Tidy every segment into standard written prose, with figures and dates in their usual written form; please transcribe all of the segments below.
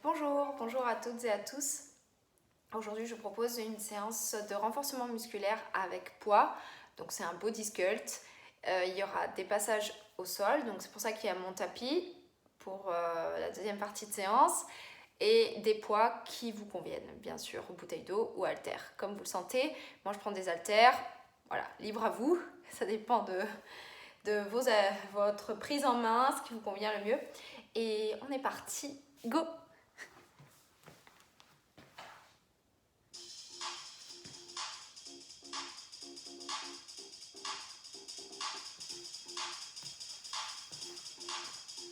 Bonjour à toutes et à tous. Aujourd'hui, je propose une séance de renforcement musculaire avec poids. Donc, c'est un body sculpt. Il y aura des passages au sol. Donc, c'est pour ça qu'il y a mon tapis pour la deuxième partie de séance. Et des poids qui vous conviennent, bien sûr, bouteille d'eau ou haltères. Comme vous le sentez, moi, je prends des haltères. Voilà, libre à vous. Ça dépend de votre prise en main, ce qui vous convient le mieux. Et on est parti. Go!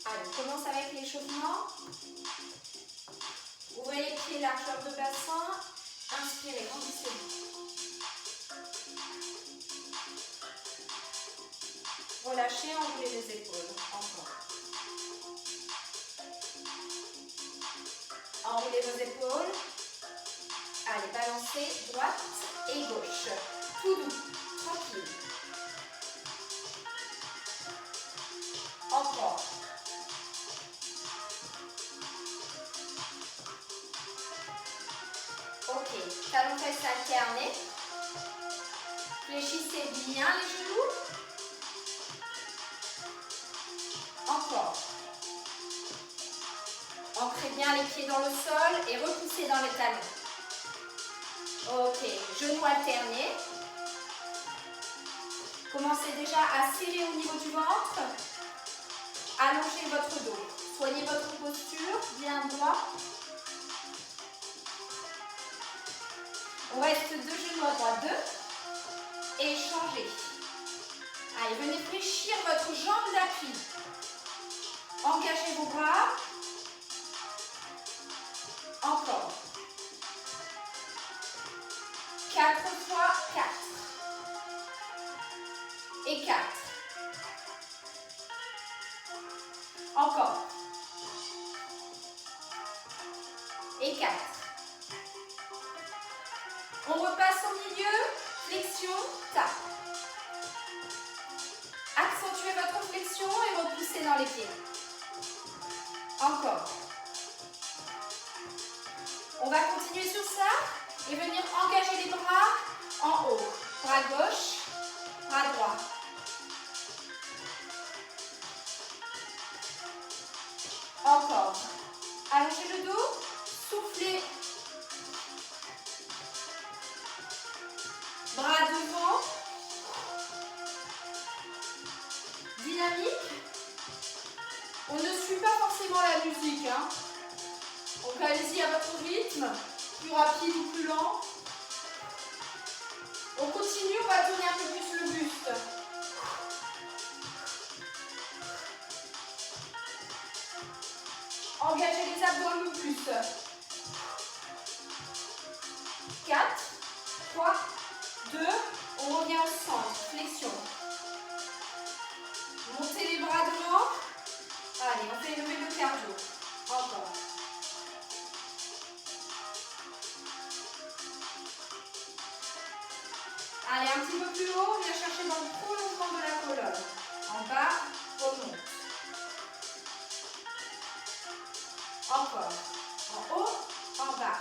Allez, on commence avec l'échauffement. Ouvrez les pieds, largeur de bassin. Inspirez, grandissez-vous. Relâchez, enroulez les épaules. Encore. Enroulez vos épaules. Allez, balancez droite et gauche. Tout doux, tranquille. Encore. Ok, talons fesses alternés. Fléchissez bien les genoux. Encore. Ancrez bien les pieds dans le sol et repoussez dans les talons. Ok, genoux alternés. Commencez déjà à serrer au niveau du ventre. Allongez votre dos. Soignez votre posture, bien droit. On reste deux genoux à droite, deux. Et changez. Allez, venez fléchir votre jambe d'appui. Engagez vos bras. Encore. 4 fois 4. Et 4. Encore. Et 4. On repasse au milieu. Flexion, tape. Accentuez votre flexion et repoussez dans les pieds. Encore. On va continuer sur ça et venir engager les bras en haut. Bras gauche, bras droit. Encore. Allongez le dos, soufflez. Bras devant. Dynamique. On ne suit pas forcément la musique, hein. Donc allez-y à votre rythme, plus rapide ou plus lent. On continue, on va tourner un peu plus le buste. Engagez les abdos un peu plus. 4, 3, 2, on revient au centre, flexion. Montez les bras devant. Allez, on fait lever le cardio. Encore. Allez, un petit peu plus haut, viens chercher dans le prolongement de la colonne. En bas, remonte. Encore. En haut, en bas.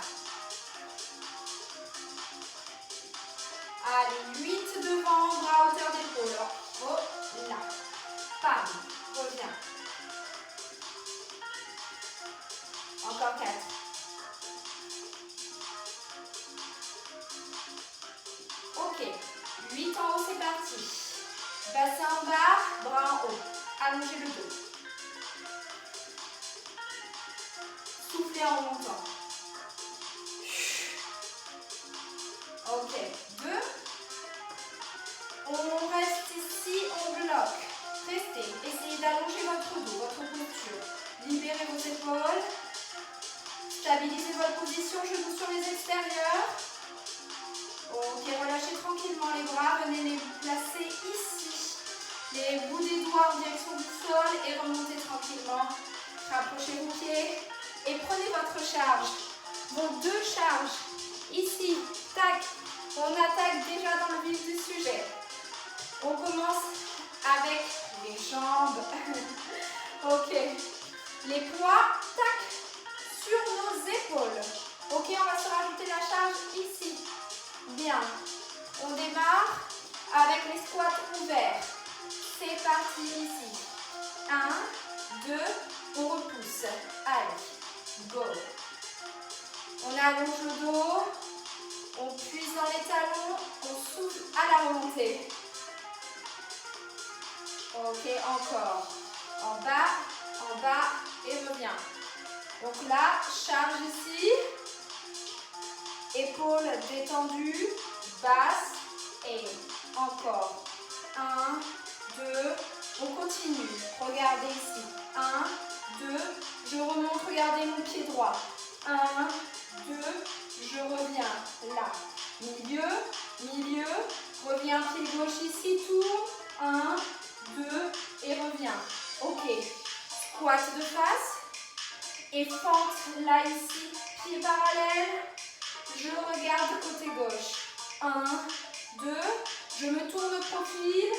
Allez, 8 devant, bras à hauteur d'épaule. Oh, là. Pam, reviens. Encore 4. Ok, 8 en haut, c'est parti. Bassin en bas, bras en haut. Allongez le dos. Soufflez en montant. Ok, 2. On reste ici, on bloque. Restez, essayez d'allonger votre dos, votre posture. Libérez vos épaules. Stabilisez votre position, genoux sur les extérieurs. Ok, relâchez tranquillement les bras, venez les placer ici. Les bouts des doigts en direction du sol et remontez tranquillement. Rapprochez vos pieds et prenez votre charge. Vos deux charges. Ici, tac, on attaque déjà dans le vif du sujet. On commence avec les jambes. Ok, les poids, tac, sur nos Bien. On démarre avec les squats ouverts. C'est parti ici. 1, 2, on repousse. Allez, go. On allonge le dos. On puise dans les talons. On souffle à la remontée. Ok, encore. En bas et reviens. Donc là, charge ici. Épaules détendues, basse et encore. 1, 2, on continue. Regardez ici. 1, 2, je remonte, regardez mon pied droit. 1, 2, je reviens là. Milieu, reviens pied gauche ici, tourne. 1, 2 et reviens. Ok, squat de face et fente là ici, pied parallèle. Je regarde côté gauche. 1, 2, je me tourne profil.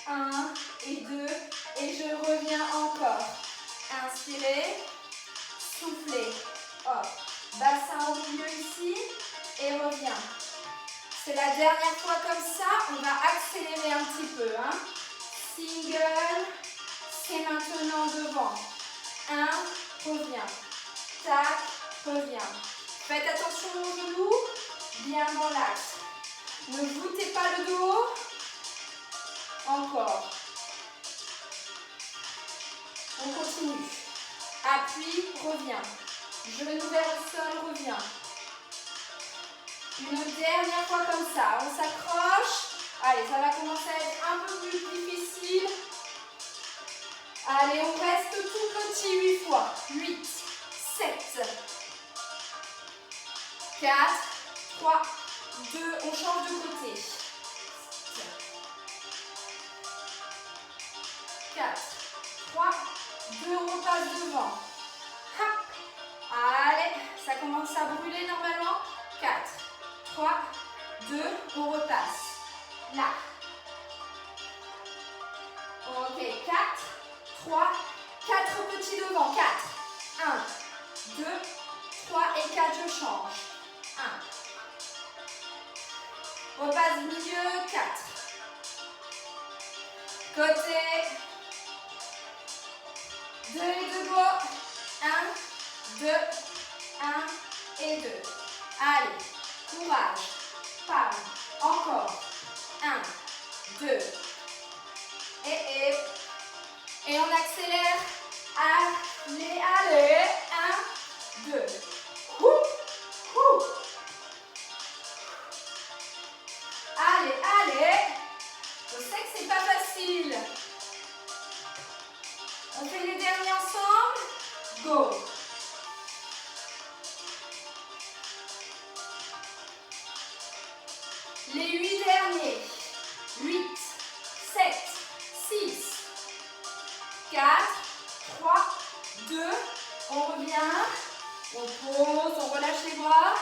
1 et 2 et je reviens encore. Inspirez, soufflez. Hop, bassin au milieu ici et reviens. C'est la dernière fois comme ça, on va accélérer un petit peu. Single, c'est maintenant devant. 1, reviens. Tac, reviens. Faites attention aux genoux, bien dans l'axe. Ne voûtez pas le dos. Encore. On continue. Appui, reviens. Genou vers le sol, reviens. Une dernière fois comme ça. On s'accroche. Allez, ça va commencer à être un peu plus difficile. Allez, on reste tout petit 8 fois. 8, 7, 4, 3, 2, on change de côté. 4, 3, 2, on repasse devant. Hop. Allez, ça commence à brûler normalement. 4, 3, 2, on repasse. Là. Ok, 4, 3, 4 petits devant. 4, 1, 2, 3 et 4, je change. 1. Repasse milieu, 4. Côté. 2 et 2, go. 1, 2, 1 et 2. Allez, courage. Palme. Encore. 1, 2. Et on accélère. Allez, allez. 1, 2. Allez, allez. Je sais que c'est pas facile. On fait les derniers ensemble. Go. Les 8 derniers. 8, 7, 6, 4, 3, 2. On revient. On pose, on relâche les bras.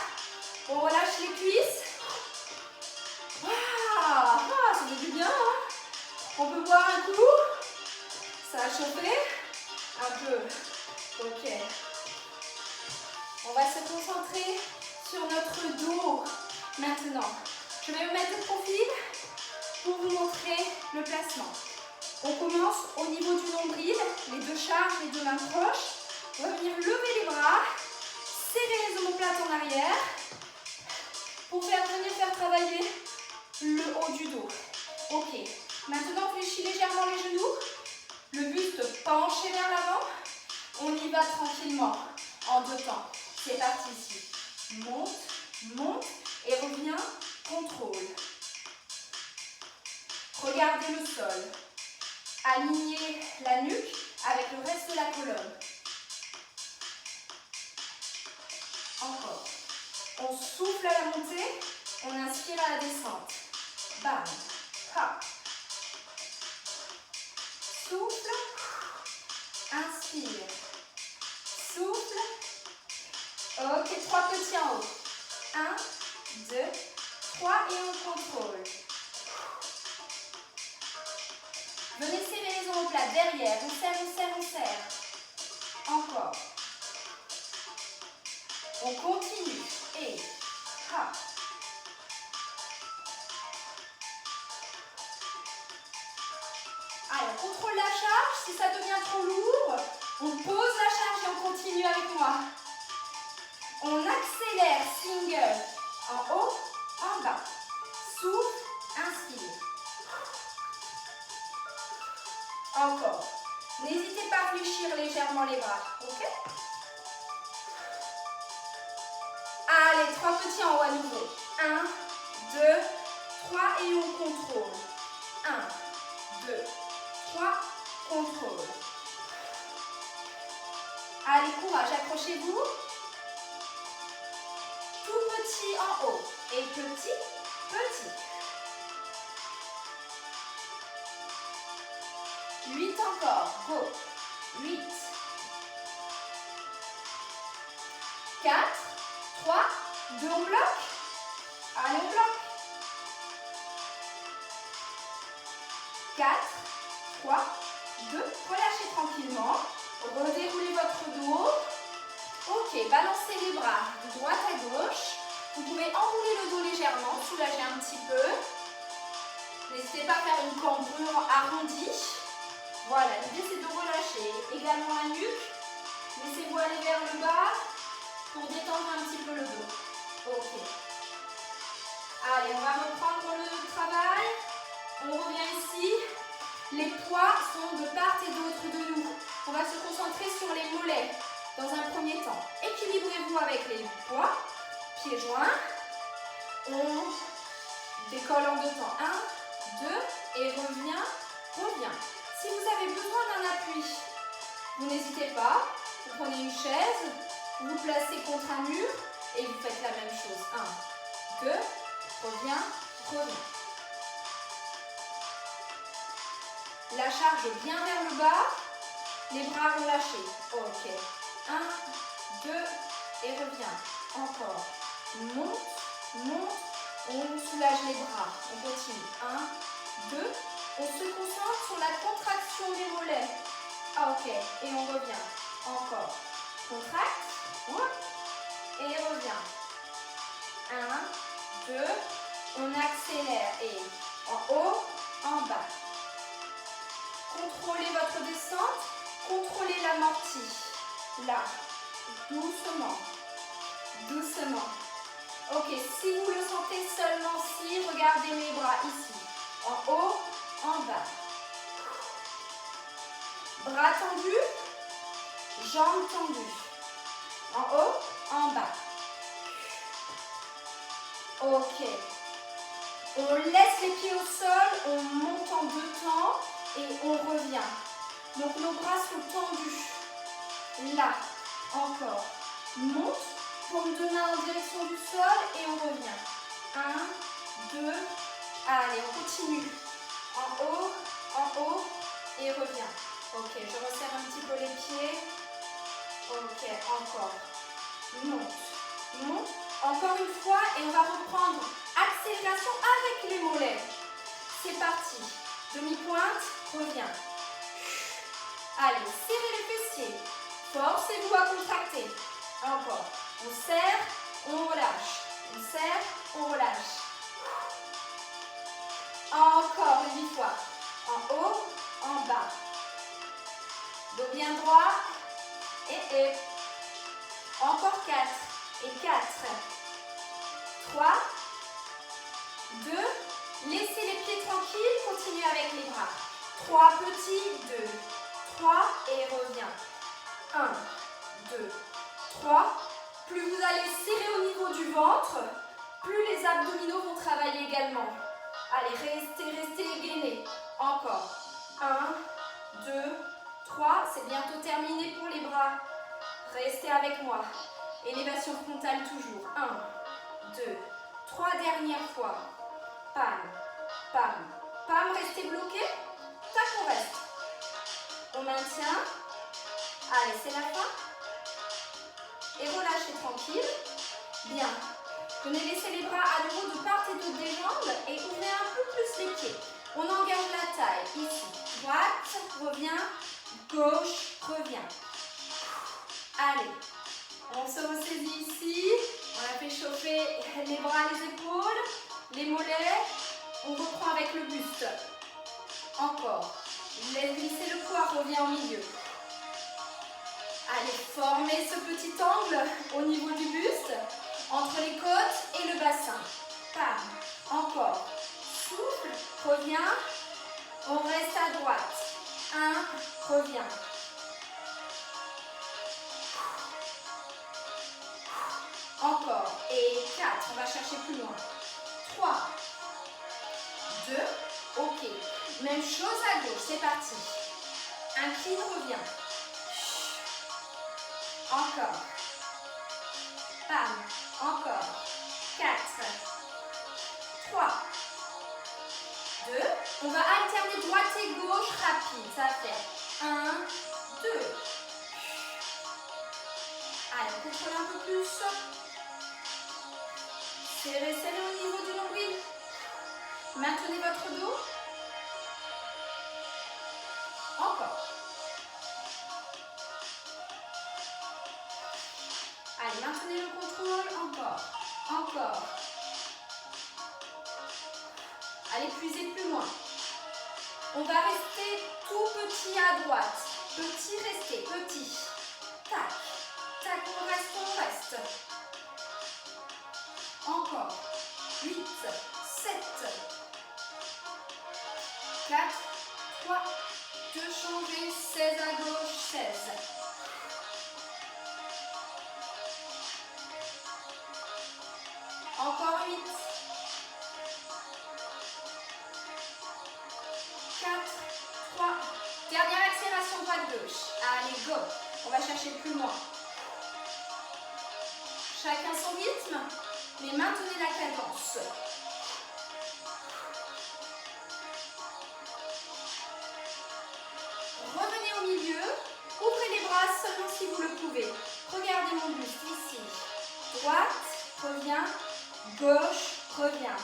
On relâche les cuisses. Ça fait du bien. On peut boire un coup. Ça a chauffé. Un peu. Ok. On va se concentrer sur notre dos maintenant. Je vais me mettre de profil pour vous montrer le placement. On commence au niveau du nombril, les deux charges, les deux mains proches. On va venir lever les bras, serrer les omoplates en arrière pour venir faire travailler le haut du dos. Ok. Maintenant, fléchis légèrement les genoux. Le buste penché vers l'avant. On y va tranquillement en 2 temps. C'est parti ici. Monte, monte et reviens. Contrôle. Regardez le sol. Alignez la nuque avec le reste de la colonne. Encore. On souffle à la montée. On inspire à la descente. Bam. Hop. Souffle. Inspire. Souffle. Ok, 3 petits en haut. 1, 2, 3 et on contrôle. Venez serrer les omoplates derrière. On serre, on serre, on serre. Encore. On continue. Et hop. charge. Si ça devient trop lourd, on pose la charge et on continue avec moi. On accélère, single, en haut, en bas. Souffle, inspire. Encore. N'hésitez pas à fléchir légèrement les bras, ok? Allez, 3 petits en haut à nouveau. 1, 2, 3 et on contrôle. 1, 2, 3, contrôle. Allez, courage, accrochez-vous. Tout petit en haut et petit, petit. 8 encore, go. 8. 4, 3, 2, on bloque. Allez, on bloque. 4, 3, 2, relâchez tranquillement. Redéroulez votre dos. Ok, balancez les bras de droite à gauche. Vous pouvez enrouler le dos légèrement, soulager un petit peu. N'hésitez pas à faire une cambrure arrondie. Voilà, l'idée c'est de relâcher également la nuque. Laissez-vous aller vers le bas pour détendre un petit peu le dos. Ok. Allez, on va reprendre le travail. On revient ici. Les poids sont de part et d'autre de nous. On va se concentrer sur les mollets dans un premier temps. Équilibrez-vous avec les poids. Pieds joints. On décolle en 2 temps. 1, 2 et revient, revient. Si vous avez besoin d'un appui, vous n'hésitez pas. Vous prenez une chaise, vous vous placez contre un mur et vous faites la même chose. 1, 2, revient, revient. La charge bien vers le bas, les bras relâchés. Ok. 1, 2 et revient. Encore. Monte, monte. On soulage les bras. On continue. 1, 2. On se concentre sur la contraction des mollets. Ah, ok. Et on revient. Encore. Contracte. Et revient. 1, 2. On accélère. Et en haut, en bas. Contrôlez votre descente. Contrôlez l'amorti. Là. Doucement. Doucement. Ok. Si vous le sentez seulement si, regardez mes bras ici. En haut, en bas. Bras tendus. Jambes tendues. En haut, en bas. Ok. On laisse les pieds au sol, on monte en 2 temps et on revient. Donc nos bras sont tendus. Là, encore. Monte, paume de main en direction du sol et on revient. 1, 2, allez, on continue. En haut et revient. Ok, je resserre un petit peu les pieds. Ok, encore. Monte, monte. Encore une fois et on va reprendre accélération avec les mollets. C'est parti. Demi-pointe, revient. Allez, serrez les fessiers. Forcez-vous à contracter. Encore. On serre, on relâche. On serre, on relâche. Encore 8 fois. En haut, en bas. Dos bien droit. Et. Encore 4. Et 4. 3. 2. Laissez les pieds tranquilles. Continuez avec les bras. 3 petits. 2. 3. Et revient. 1. 2. 3. Plus vous allez serrer au niveau du ventre, plus les abdominaux vont travailler également. Allez, restez gainés. Encore. 1, 2, 3. C'est bientôt terminé pour les bras. Restez avec moi. Élévation frontale toujours. 1, 2, 3 dernières fois. Pam, pam, pam. Restez bloqué. Tac, on reste. On maintient. Allez, c'est la fin. Et relâchez tranquille. Bien. Venez laisser les bras à nouveau de part et d'autre des jambes et ouvrez un peu plus les pieds. On engage la taille. Ici. Droite, revient. Gauche, revient. Allez. On se ressaisit ici. On a fait chauffer les bras, les épaules, les mollets. On reprend avec le buste. Encore. Laisse glisser le poids, reviens au milieu. Allez, formez ce petit angle au niveau du buste, entre les côtes et le bassin. Pam, encore. Souffle, reviens. On reste à droite. 1, reviens. Encore. Et 4, on va chercher plus loin. 3, 2, ok. Même chose à gauche, c'est parti. Incline, reviens. Encore. Pam, encore. 4, 3, 2. On va alterner droite et gauche rapide. Ça va faire 1, 2. Allez, on contrôle un peu plus. Serrez, serrez au niveau du nombril. Maintenez votre dos. Encore. Allez, maintenez le contrôle. Encore. Encore. Allez, puisez plus loin. On va rester tout petit à droite. Petit, restez. Petit. Tac. Tac, on reste. Encore. 8, 7, 4, 3, 2, changer. 16 à gauche, 16. Encore 8. 4, 3. Dernière accélération, pas de gauche. Allez, go. On va chercher plus loin. Chacun son rythme, mais maintenez la cadence. Revenez au milieu. Ouvrez les bras seulement si vous le pouvez. Regardez mon buste ici. Droite, reviens. Gauche, reviens.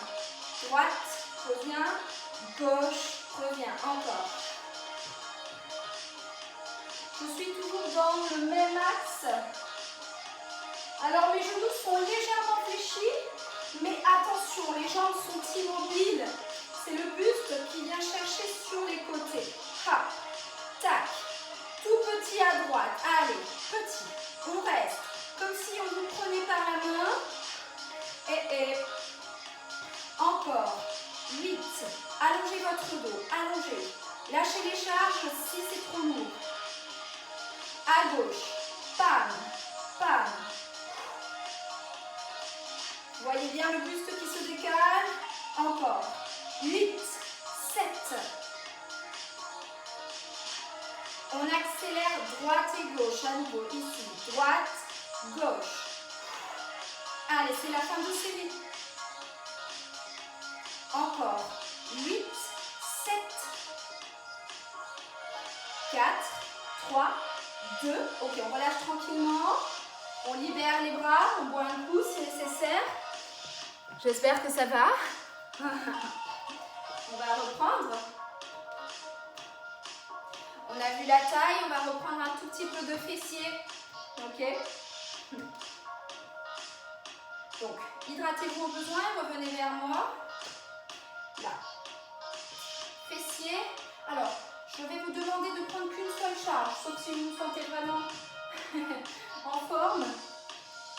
Droite, reviens. Gauche, reviens. Encore. Je suis toujours dans le même axe. Alors mes genoux sont légèrement fléchis, mais attention, les jambes sont immobiles. C'est le buste qui vient chercher sur les côtés. Hop, tac, tout petit à droite. Allez, petit, on reste. Comme si on vous prenait par la main. Et encore. 8. Allongez votre dos, allongez. Lâchez les charges si c'est trop lourd. À gauche, pam, pam. Voyez bien le buste qui se décale. Encore. 8, 7. On accélère droite et gauche à nouveau. Ici, droite, gauche. Allez, c'est la fin de série. Encore. 8, 7, 4, 3, 2. Ok, on relâche tranquillement. On libère les bras, on boit un coup si nécessaire. J'espère que ça va. On va reprendre. On a vu la taille, on va reprendre un tout petit peu de fessier. Ok. Donc, hydratez-vous au besoin, revenez vers moi. Là. Fessier. Alors, je vais vous demander de prendre qu'une seule charge, sauf si vous vous sentez vraiment en forme.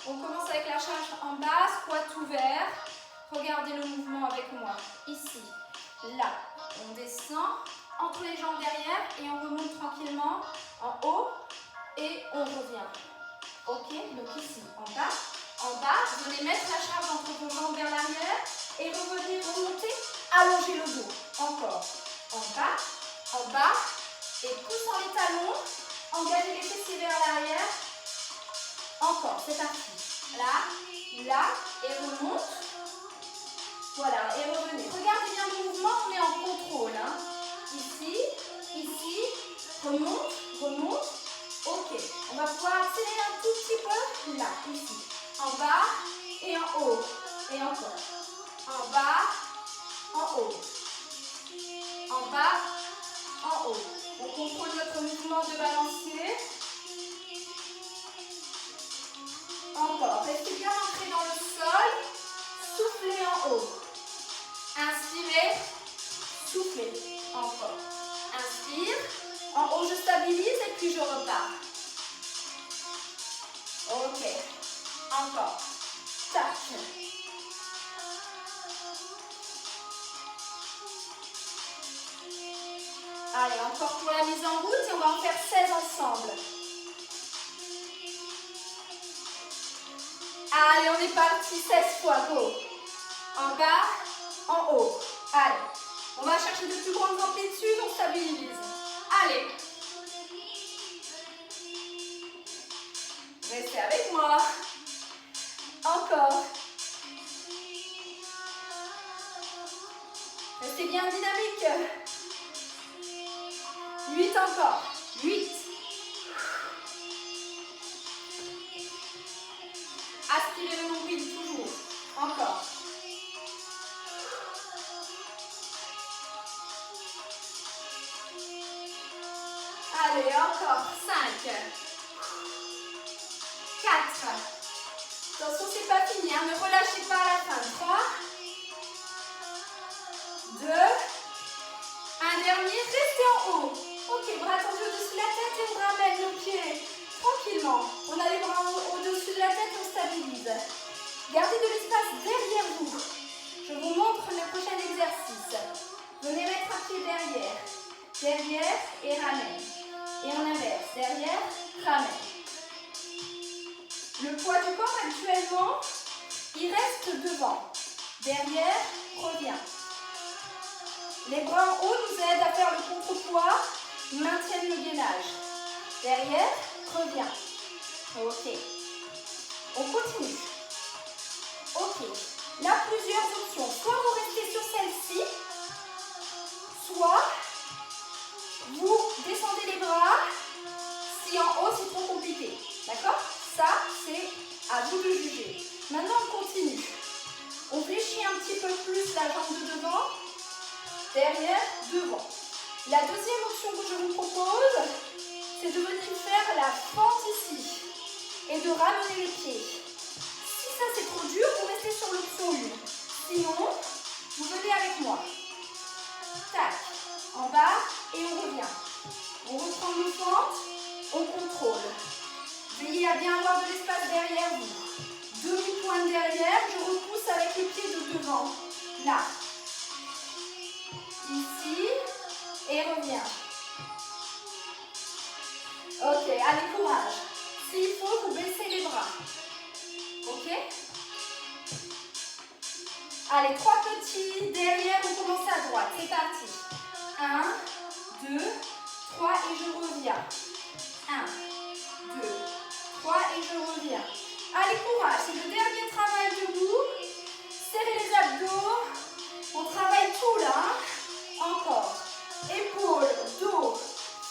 On commence avec la charge en bas, squat ouvert. Regardez le mouvement avec moi. Ici, là, on descend entre les jambes derrière et on remonte tranquillement en haut et on revient. Ok, donc ici, en bas, venez mettre la charge entre vos jambes vers l'arrière et revenez remonter, allongez le dos. Encore, en bas et poussant les talons, engagez les fessiers vers l'arrière. Encore, c'est parti. Là, et remonte. Voilà, et revenez. Regardez bien le mouvement, on est en contrôle. Hein. Ici, remonte. Ok, on va pouvoir accélérer un tout petit peu. Là, ici. En bas et en haut. Et encore. En bas, en haut. En bas, en haut. On contrôle notre mouvement de balancier. Encore, restez bien ancré dans le sol. Soufflez en haut. Inspirez, soufflez. Encore. Inspire. En haut, je stabilise et puis je repars. Ok. Encore. Tac. Allez, encore pour la mise en route et on va en faire 16 ensemble. Allez, on est parti 16 fois. Go. En bas, en haut. Allez. On va chercher de plus grandes amplitudes, on stabilise. Allez. Restez avec moi. Encore. Restez bien dynamique. 8 encore. 8. Aspirez le nombril toujours. Encore. Allez, encore. 5. 4. Attention, c'est pas fini, hein. Ne relâchez pas à la fin. 3. 2. Un dernier. Restez en haut. Ok, bras tendus au-dessus de la tête et on ramène nos pieds tranquillement. On a les bras au-dessus de la tête et on stabilise. Gardez de l'espace derrière vous. Je vous montre le prochain exercice. Venez mettre un pied derrière. Derrière et ramène. Et on inverse. Derrière, ramène. Le poids du corps actuellement, il reste devant. Derrière, revient. Les bras en haut nous aident à faire le contrepoids, maintiennent le gainage. Derrière, revient. Ok. On continue. Ok. Là, plusieurs options. Soit vous restez sur celle-ci, soit vous descendez les bras si en haut c'est trop compliqué. D'accord? Ça, c'est à vous de juger. Maintenant, on continue. On fléchit un petit peu plus la jambe de devant. Derrière, devant. La deuxième option que je vous propose, c'est de venir faire la fente ici et de ramener les pieds. Si ça c'est trop dur, vous restez sur l'option 1. Sinon, vous venez avec moi. Tac, en bas et on revient. On reprend nos fentes, on contrôle. Veillez à bien avoir de l'espace derrière vous. Demi-pointe derrière, je repousse avec les pieds de devant. Là. Ici, et reviens. Ok, allez, courage. S'il faut, vous baissez les bras. Ok? Allez, 3 petits. Derrière, on commence à droite. C'est parti. 1, 2, 3 et je reviens. 1, 2, 3 et je reviens. Allez, courage. C'est le dernier travail debout. Serrez les abdos. On travaille tout là. Encore. Épaules, dos,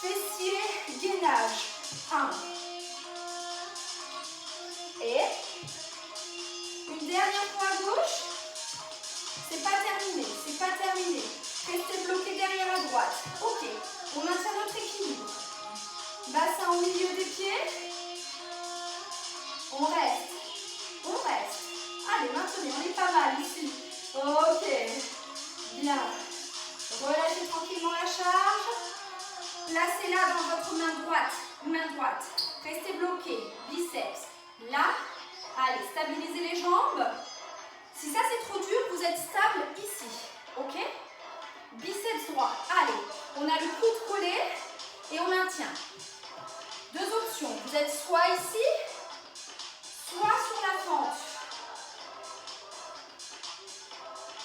fessiers, gainage. 1. Et une dernière fois à gauche. C'est pas terminé, c'est pas terminé. Restez bloqué derrière à droite. Ok, on maintient notre équilibre. Bassin au milieu des pieds. On reste. On reste. Allez, maintenez, on est pas mal ici. Ok, bien. Relâchez tranquillement la charge. Placez-la dans votre main droite. Main droite. Restez bloqué. Biceps. Là. Allez, stabilisez les jambes. Si ça c'est trop dur, vous êtes stable ici. Ok? Biceps droit. Allez, on a le coude collé et on maintient. Deux options. Vous êtes soit ici, soit sur la fente.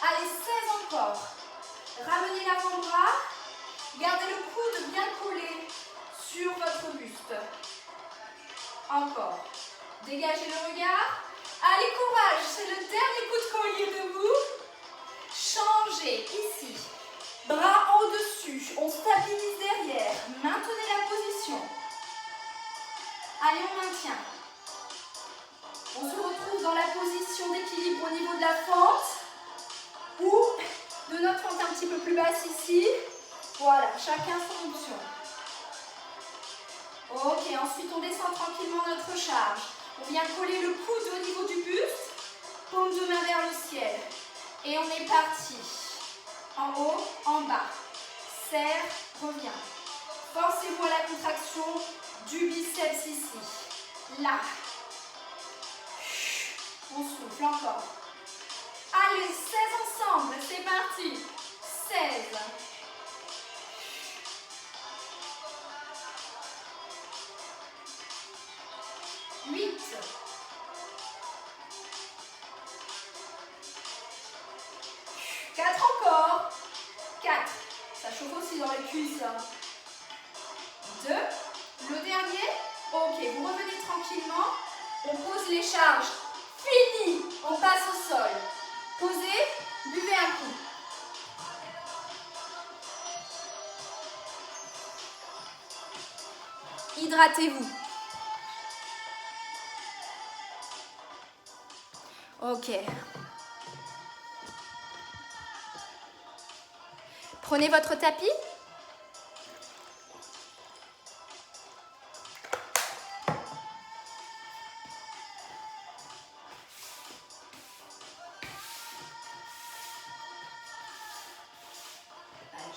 Allez, 16 encore. Ramenez l'avant-bras. Gardez le coude bien collé sur votre buste. Encore. Dégagez le regard. Allez, courage. C'est le dernier coup de collier debout. Changez ici. Bras au-dessus. On stabilise derrière. Maintenez la position. Allez, on maintient. On se retrouve dans la position d'équilibre au niveau de la fente. Ou de notre fente un petit peu plus basse ici. Voilà, chacun son option. Ok, ensuite on descend tranquillement notre charge. On vient coller le coude au niveau du buste. Paume de main vers le ciel. Et on est parti. En haut, en bas. Serre, reviens. Forcez-vous à la contraction du biceps ici. Là. On souffle encore. Allez, 16 ensemble, c'est parti. 16. 8. 4 encore. 4. Ça chauffe aussi dans les cuisses. 2. Le dernier. Ok, vous revenez tranquillement. On pose les charges. Fini. On passe au sol. Posez. Buvez un coup. Hydratez-vous. Ok. Prenez votre tapis.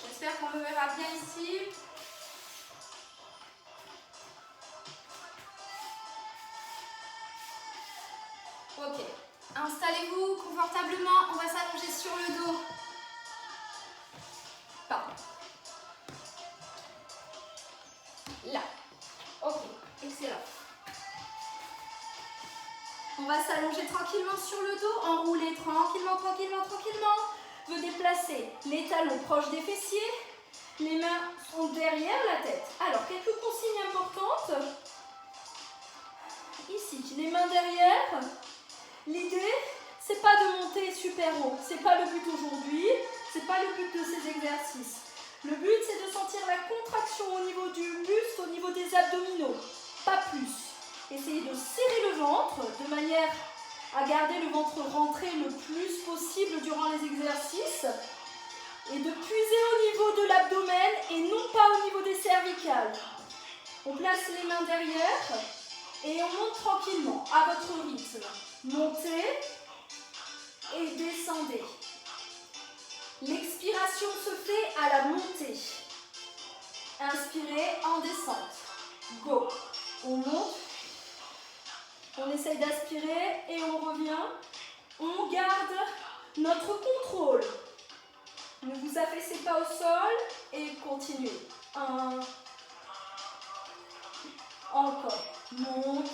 J'espère qu'on me verra bien ici. Ok. Installez-vous confortablement. On va s'allonger sur le dos. Pardon. Là. Ok. Excellent. On va s'allonger tranquillement sur le dos. Enrouler tranquillement, tranquillement, tranquillement. Venez placer les talons proches des fessiers. Les mains sont derrière la tête. Alors, quelques consignes importantes. Ici, les mains derrière. L'idée, c'est pas de monter super haut. C'est pas le but aujourd'hui. C'est pas le but de ces exercices. Le but, c'est de sentir la contraction au niveau du buste, au niveau des abdominaux. Pas plus. Essayez de serrer le ventre de manière à garder le ventre rentré le plus possible durant les exercices. Et de puiser au niveau de l'abdomen et non pas au niveau des cervicales. On place les mains derrière et on monte tranquillement à votre rythme. Montez et descendez. L'expiration se fait à la montée. Inspirez en descente. Go. On monte. On essaye d'aspirer et on revient. On garde notre contrôle. Ne vous affaissez pas au sol et continuez. 1. Encore. Monte.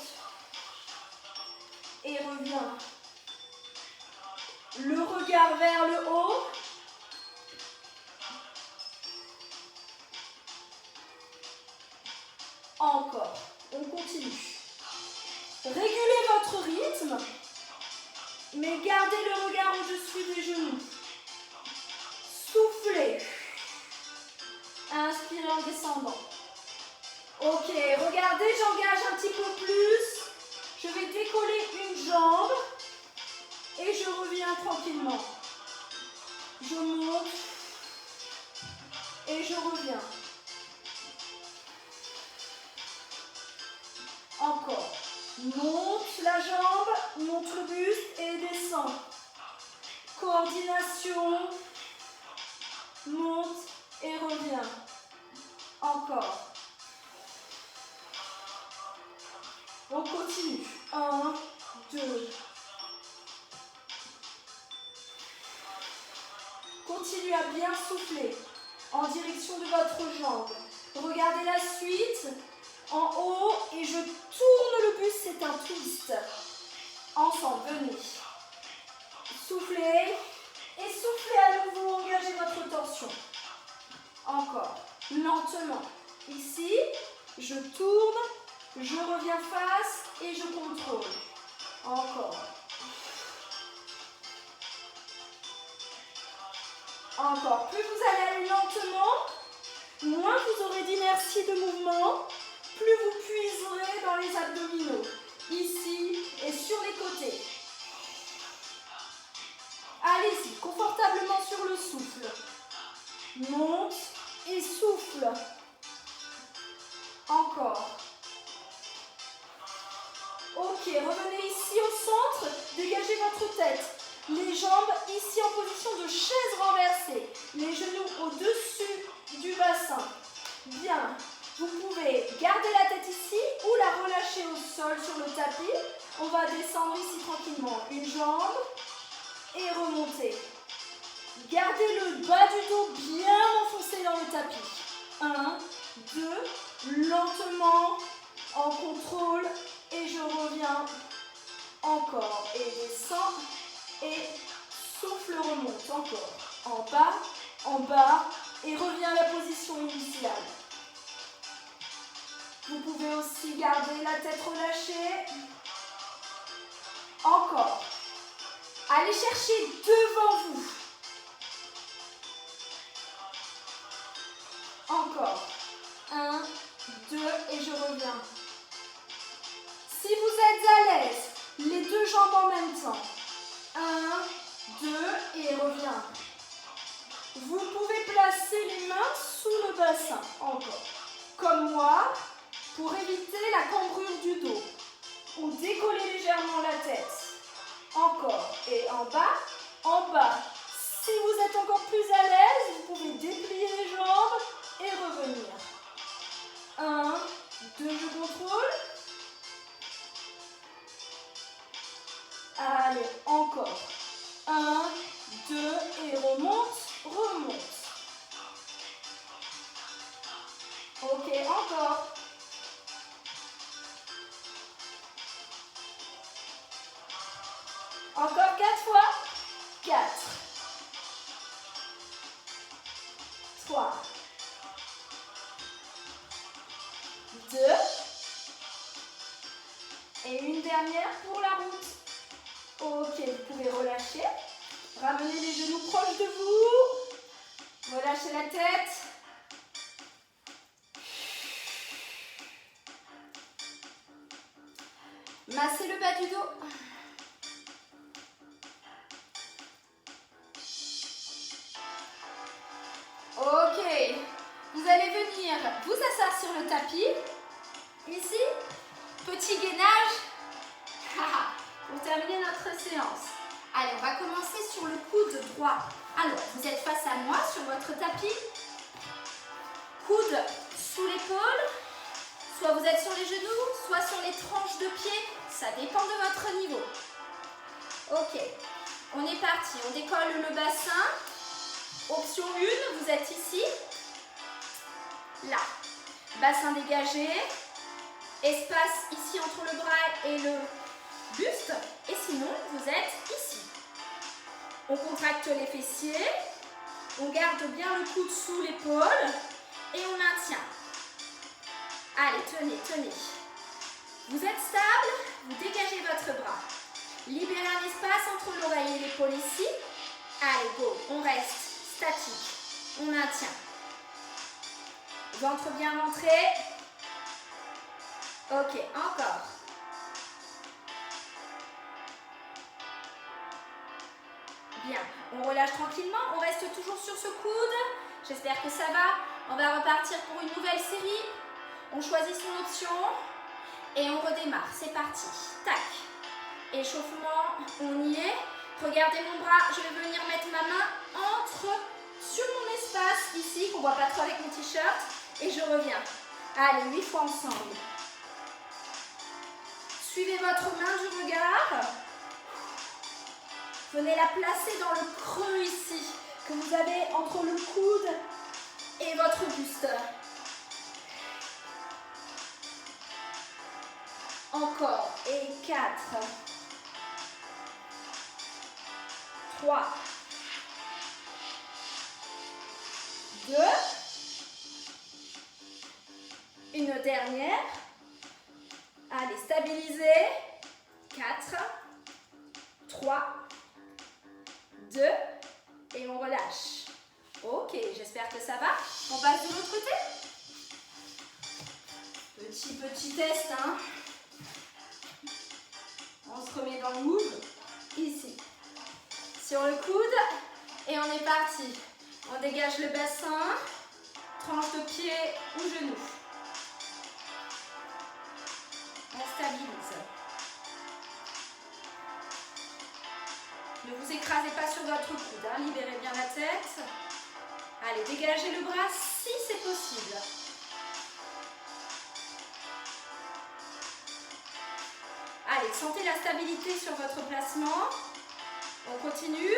Et reviens. Le regard vers le haut. Encore. On continue. Régulez votre rythme, mais gardez le regard au-dessus des genoux. Soufflez. Inspirez en descendant. Ok, regardez, j'engage un petit peu plus. Je vais décoller une jambe et je reviens tranquillement. Je monte et je reviens. Encore. Monte la jambe, monte le buste et descend. Coordination. Monte et reviens. Encore. On continue. 1, 2. Continuez à bien souffler en direction de votre jambe. Regardez la suite. En haut et je tourne le buste, c'est un twist. Ensemble, venez. Soufflez et soufflez à nouveau, engagez votre torsion. Encore, lentement. Ici, je tourne, je reviens face et je contrôle. Encore. Encore. Plus vous allez aller lentement, moins vous aurez d'inertie de mouvement. Plus vous puiserez dans les abdominaux, ici et sur les côtés. Allez-y, confortablement sur le souffle. Monte et souffle. Encore. Ok, revenez ici au centre, dégagez votre tête. Les jambes ici en position de chaise renversée. Les genoux au-dessus du bassin. Bien. Vous pouvez garder la tête ici ou la relâcher au sol sur le tapis. On va descendre ici tranquillement. Une jambe et remonter. Gardez le bas du dos bien enfoncé dans le tapis. 1, 2, lentement, en contrôle. Et je reviens encore. Et descends. Et souffle, remonte. Encore. En bas. Et reviens à la position initiale. Vous pouvez aussi garder la tête relâchée. Encore. Allez chercher devant vous. Encore. 1, 2 et je reviens. Si vous êtes à l'aise, les deux jambes en même temps. 1, 2 et reviens. Vous pouvez placer les mains sous le bassin. Encore. Comme moi, pour éviter la cambrure du dos. Ou décoller légèrement la tête. Encore. Et en bas, en bas. Si vous êtes encore plus à l'aise, vous pouvez déplier les jambes et revenir. 1, 2, je contrôle. Allez, encore. 1, 2 et remonte. Ok, encore. Encore 4 fois. 4. 3. 2. Et une dernière pour la route. Ok, vous pouvez relâcher. Ramenez les genoux proches de vous. Relâchez la tête. Massez le bas du dos. Ok, vous allez venir vous asseoir sur le tapis. Ici, petit gainage pour terminer notre séance. Allez, on va commencer sur le coude droit. Alors, vous êtes face à moi sur votre tapis. Coude sous l'épaule. Soit vous êtes sur les genoux, soit sur les tranches de pied. Ça dépend de votre niveau. Ok, on est parti. On décolle le bassin. Option 1, vous êtes ici. Là. Bassin dégagé. Espace ici entre le bras et le buste. Et sinon, vous êtes ici. On contracte les fessiers. On garde bien le coude sous l'épaule. Et on maintient. Allez, tenez, tenez. Vous êtes stable, vous dégagez votre bras. Libérez un espace entre l'oreille et l'épaule ici. Allez, go, on reste statique. On maintient. Ventre bien rentré. Ok, encore. Bien, on relâche tranquillement. On reste toujours sur ce coude. J'espère que ça va. On va repartir pour une nouvelle série. On choisit son option et on redémarre. C'est parti. Tac. Échauffement, on y est. Regardez mon bras. Je vais venir mettre ma main sur mon espace ici, qu'on ne voit pas trop avec mon t-shirt. Et je reviens. Allez, 8 fois ensemble. Suivez votre main du regard. Venez la placer dans le creux ici, que vous avez entre le coude et votre buste. Encore. Et 4. 3. 2. Une dernière. Allez, stabilisez. 4. 3. 2. Et on relâche. Ok, j'espère que ça va. On passe de l'autre côté. Petit test, hein. On se remet dans le move. Ici. Sur le coude. Et on est parti. On dégage le bassin. Tranche de pied ou genou. On stabilise. Ne vous écrasez pas sur votre coude. Hein. Libérez bien la tête. Allez, dégagez le bras si c'est possible. Allez, sentez la stabilité sur votre placement. On continue.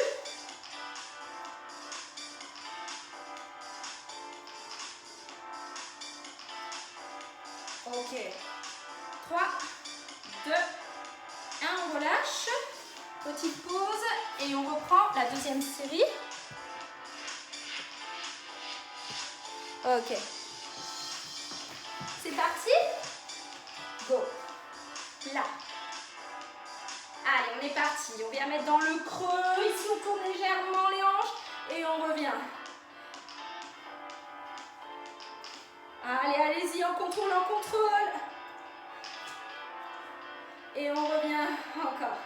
Ok. 3, 2, 1, on relâche. Petite pause et on reprend la deuxième série. Ok. C'est parti. Go. Là. Allez, on est parti. On vient mettre dans le creux. Ici, on tourne légèrement les hanches et on revient. Allez, allez-y, en contrôle, en contrôle. Et on revient encore.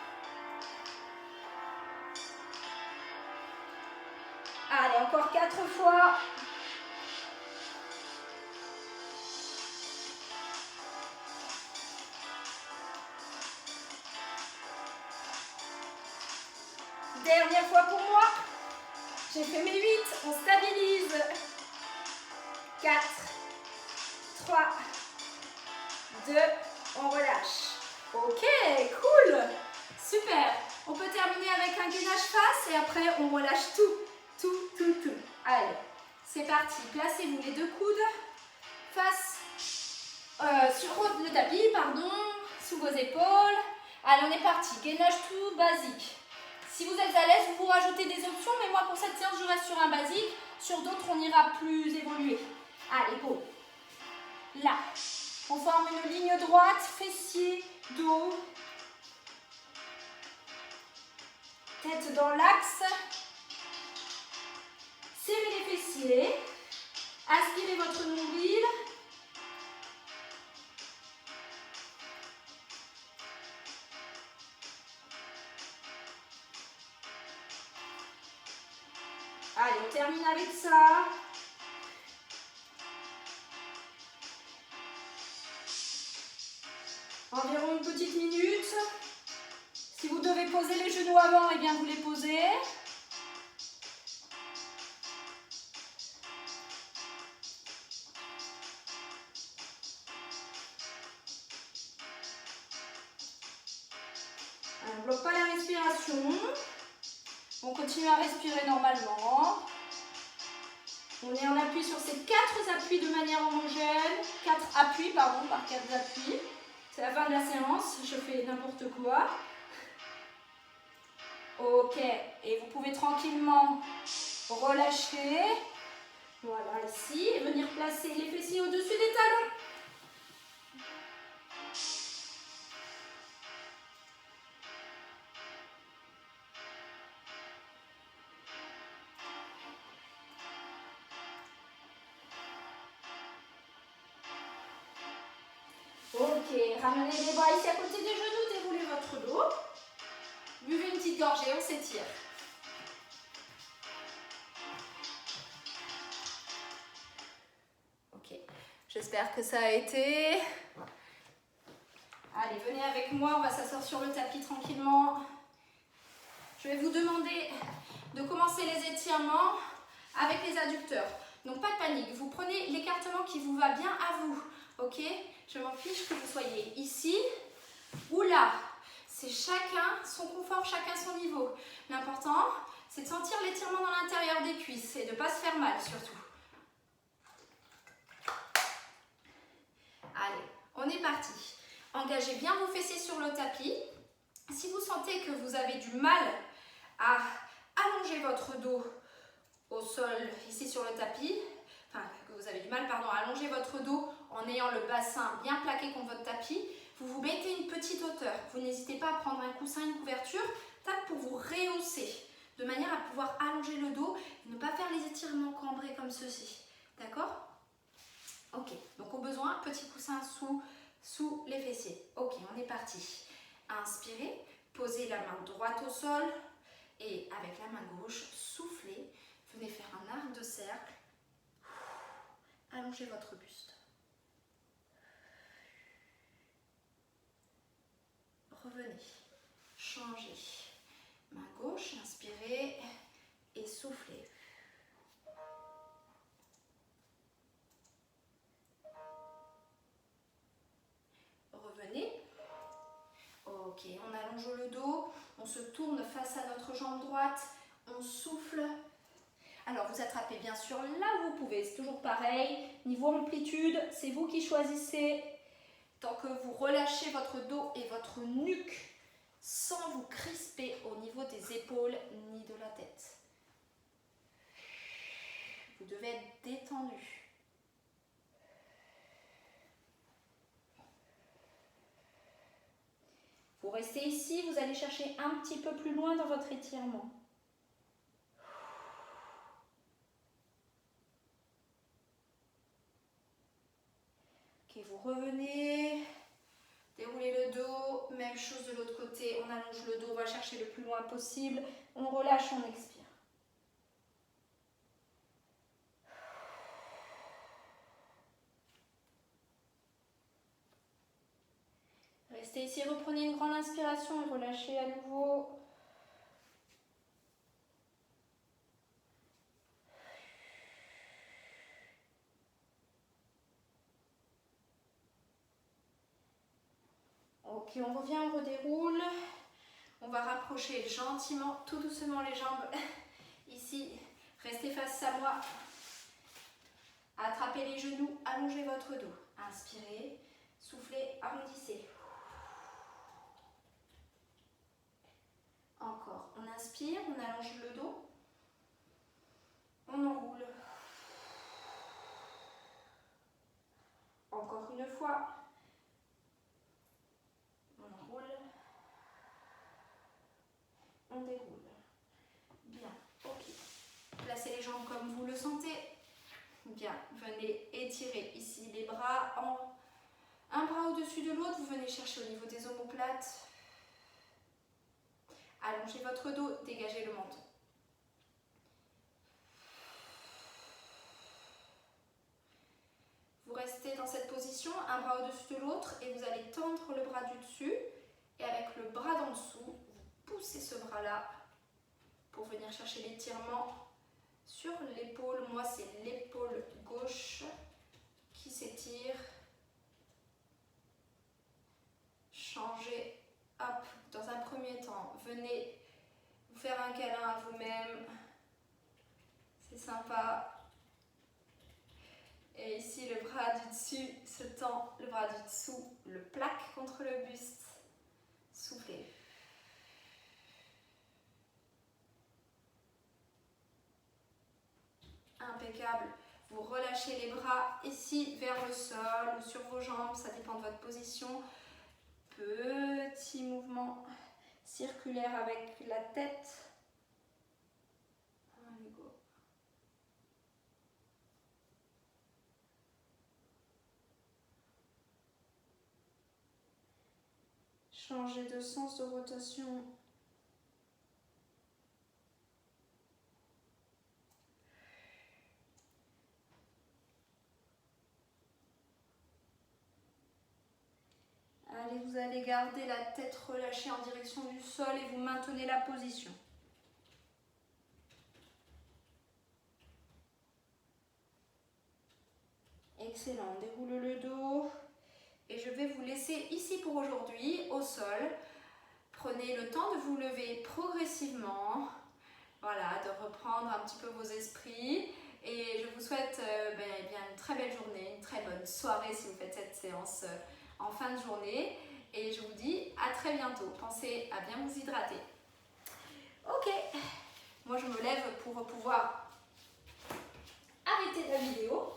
Allez, encore 4 fois. Dernière fois pour moi. J'ai fait mes 8. On stabilise. 4, 3, 2, on relâche. Ok, cool. Super. On peut terminer avec un gainage face et après on relâche tout. Allez, c'est parti. Placez-vous les deux coudes face sur le tapis, pardon, sous vos épaules. Allez, on est parti. Gainage tout basique. Si vous êtes à l'aise, vous rajoutez des options, mais moi pour cette séance, je reste sur un basique. Sur d'autres, on ira plus évoluer. Allez, go. Là, on forme une ligne droite, fessier, dos. Tête dans l'axe. Serrez les fessiers. Aspirez votre nombril. Allez, on termine avec ça. Environ une petite minute. Si vous devez poser les genoux avant, eh bien vous les posez. On ne bloque pas la respiration. On continue à respirer normalement. On est en appui sur ces 4 appuis de manière homogène. 4 appuis, pardon, par 4 appuis. C'est la fin de la séance, je fais n'importe quoi. Ok, et vous pouvez tranquillement relâcher. Voilà, ici, et venir placer les fessiers au-dessus des talons. Ok, ramenez les bras ici à côté des genoux, déroulez votre dos. Buvez une petite gorgée, on s'étire. Ok, j'espère que ça a été. Allez, venez avec moi, on va s'asseoir sur le tapis tranquillement. Je vais vous demander de commencer les étirements avec les adducteurs. Donc pas de panique, vous prenez l'écartement qui vous va bien à vous. Ok, je m'en fiche que vous soyez ici ou là. C'est chacun son confort, chacun son niveau. L'important, c'est de sentir l'étirement dans l'intérieur des cuisses et de ne pas se faire mal surtout. Allez, on est parti. Engagez bien vos fessiers sur le tapis. Si vous sentez que vous avez du mal à allonger votre dos au sol, ici sur le tapis, enfin que vous avez du mal, pardon, à allonger votre dos en ayant le bassin bien plaqué contre votre tapis, vous vous mettez une petite hauteur. Vous n'hésitez pas à prendre un coussin, une couverture, tac, pour vous rehausser, de manière à pouvoir allonger le dos et ne pas faire les étirements cambrés comme ceci. D'accord? Ok, donc au besoin, petit coussin sous les fessiers. Ok, on est parti. Inspirez, posez la main droite au sol et avec la main gauche, soufflez. Venez faire un arc de cercle. Allongez votre buste. Revenez, changez. Main gauche, inspirez et soufflez. Revenez. Ok, Ok, on allonge le dos, on se tourne face à notre jambe droite, on souffle. Alors vous attrapez bien sûr là où vous pouvez, c'est toujours pareil. Niveau amplitude, c'est vous qui choisissez. Tant que vous relâchez votre dos et votre nuque sans vous crisper au niveau des épaules ni de la tête. Vous devez être détendu. Vous restez ici, vous allez chercher un petit peu plus loin dans votre étirement. Ok, vous revenez, déroulez le dos, même chose de l'autre côté, on allonge le dos, on va chercher le plus loin possible, on relâche, on expire. Restez ici, reprenez une grande inspiration et relâchez à nouveau. Ok, on revient, on redéroule. On va rapprocher gentiment, tout doucement les jambes. Ici, restez face à moi. Attrapez les genoux, allongez votre dos. Inspirez, soufflez, arrondissez. Encore, on inspire, on allonge le dos. On enroule. Encore une fois. On enroule. On déroule. Bien, ok. Placez les jambes comme vous le sentez. Bien, venez étirer ici les bras, un bras au-dessus de l'autre, vous venez chercher au niveau des omoplates. Allongez votre dos, dégagez le menton. Vous restez dans cette position, un bras au-dessus de l'autre et vous allez tendre le bras du dessus et avec le bras d'en dessous, vous poussez ce bras-là pour venir chercher l'étirement sur l'épaule. Moi, c'est l'épaule gauche qui s'étire. Changez, hop, dans un premier temps, venez vous faire un câlin à vous-même. C'est sympa. Et ici, le bras du dessus se tend, le bras du dessous le plaque contre le buste. Soufflez. Impeccable. Vous relâchez les bras ici vers le sol ou sur vos jambes, ça dépend de votre position. Petit mouvement circulaire avec la tête. Allez, go. Changez de sens de rotation. Allez, vous allez garder la tête relâchée en direction du sol et vous maintenez la position. Excellent, on déroule le dos. Et je vais vous laisser ici pour aujourd'hui, au sol. Prenez le temps de vous lever progressivement. Voilà, de reprendre un petit peu vos esprits. Et je vous souhaite une très belle journée, une très bonne soirée si vous faites cette séance en fin de journée. Et je vous dis à très bientôt. Pensez à bien vous hydrater. Ok, moi je me lève pour pouvoir arrêter la vidéo.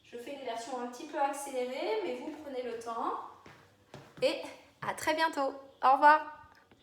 Je fais une version un petit peu accélérée, mais vous prenez le temps. Et à très bientôt. Au revoir.